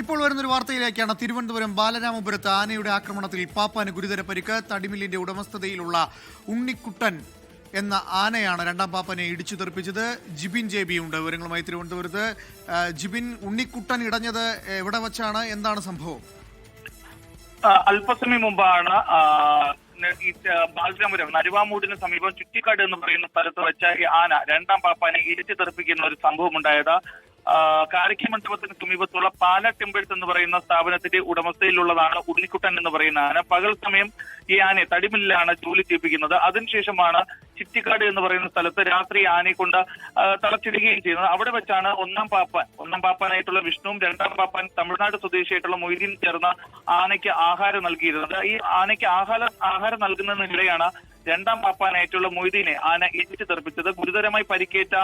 ഇപ്പോൾ വരുന്നൊരു വാർത്തയിലേക്കാണ്. തിരുവനന്തപുരം ബാലരാമപുരത്ത് ആനയുടെ ആക്രമണത്തിൽ പാപ്പാന് ഗുരുതര പരിക്ക്. തടിമില്ലിന്റെ ഉടമസ്ഥതയിലുള്ള ഉണ്ണിക്കുട്ടൻ എന്ന ആനയാണ് രണ്ടാം പാപ്പനെ ഇടിച്ചു തെറിപ്പിച്ചത്. ജിബിൻ JB ഉണ്ട് വിവരങ്ങളുമായി തിരുവനന്തപുരത്ത്. ജിബിൻ, ഉണ്ണിക്കുട്ടൻ ഇടഞ്ഞത് എവിടെ വച്ചാണ്, എന്താണ് സംഭവം? അല്പസമയം മുമ്പാണ് ബാലരാമപുരം നരുവാമൂടിന് സമീപം ചുറ്റിക്കാട് എന്ന് പറയുന്ന സ്ഥലത്ത് വെച്ച ഈ ആന രണ്ടാം പാപ്പാനെ ഇടിച്ചു തെറിപ്പിക്കുന്ന ഒരു സംഭവം ഉണ്ടായത്. കാരക്കി മണ്ഡപത്തിന് സമീപത്തുള്ള പാല ടെമ്പിൾസ് എന്ന് പറയുന്ന സ്ഥാപനത്തിന്റെ ഉടമസ്ഥയിലുള്ളതാണ് ഉണ്ണിക്കുട്ടൻ എന്ന് പറയുന്ന ആന. പകൽ സമയം ഈ ആനയെ തടിമില്ലാണ് ജോലി ചെയ്യിപ്പിക്കുന്നത്. അതിനുശേഷമാണ് ചിറ്റിക്കാട് എന്ന് പറയുന്ന സ്ഥലത്ത് രാത്രി ആനയെ കൊണ്ട് തളച്ചിടുകയും ചെയ്യുന്നത്. അവിടെ വെച്ചാണ് ഒന്നാം പാപ്പാനായിട്ടുള്ള വിഷ്ണുവും രണ്ടാം പാപ്പാൻ തമിഴ്നാട് സ്വദേശിയായിട്ടുള്ള മൊയ്തീൻ ചേർന്ന് ആനയ്ക്ക് ആഹാരം നൽകിയിരുന്നത്. ഈ ആനയ്ക്ക് ആഹാരം നൽകുന്നതിനിടെയാണ് രണ്ടാം പാപ്പാനായിട്ടുള്ള മൊയ്തീനെ ആന ഇടിച്ചു തെറിപ്പിച്ചത്. ഗുരുതരമായി പരിക്കേറ്റ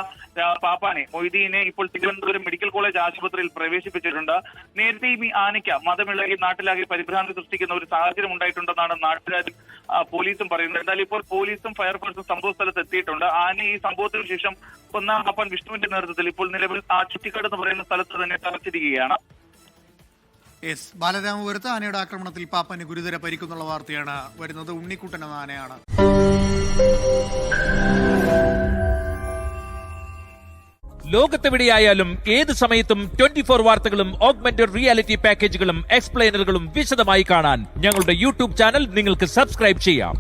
മൊയ്തീനെ ഇപ്പോൾ തിരുവനന്തപുരം മെഡിക്കൽ കോളേജ് ആശുപത്രിയിൽ പ്രവേശിപ്പിച്ചിട്ടുണ്ട്. നേരത്തെയും ഈ ആനയ്ക്ക് മതമിളകി നാട്ടിലാകെ പരിഭ്രാന്തി സൃഷ്ടിക്കുന്ന ഒരു സാഹചര്യം ഉണ്ടായിട്ടുണ്ടെന്നാണ് നാട്ടുകാരും പോലീസും പറയുന്നത്. എന്തായാലും ഇപ്പോൾ പോലീസും ഫയർഫോഴ്സും സംഭവ സ്ഥലത്ത് എത്തിയിട്ടുണ്ട്. ആന ഈ സംഭവത്തിന് ശേഷം ഒന്നാം പാപ്പാൻ വിഷ്ണുവിന്റെ നേതൃത്വത്തിൽ ഇപ്പോൾ നിലവിൽ ചുറ്റിക്കാട് എന്ന് പറയുന്ന സ്ഥലത്ത് തന്നെ തളച്ചിരിക്കുകയാണ്. ബാലരാമപുരത്ത് ആനയുടെ ആക്രമണത്തിൽ പാപ്പന് ഗുരുതര പരിക്കുന്നുള്ള വാർത്തയാണ് വരുന്നത്. ഉണ്ണിക്കുട്ടൻ എന്ന ആനയാണ്. ലോകത്തെവിടെയായാലും ഏത് സമയത്തും 24 വാർത്തകളും ഓഗ്മെന്റഡ് റിയാലിറ്റി പാക്കേജുകളും എക്സ്പ്ലെയിനറുകളും വിശദമായി കാണാൻ ഞങ്ങളുടെ യൂട്യൂബ് ചാനൽ നിങ്ങൾക്ക് സബ്സ്ക്രൈബ് ചെയ്യാം.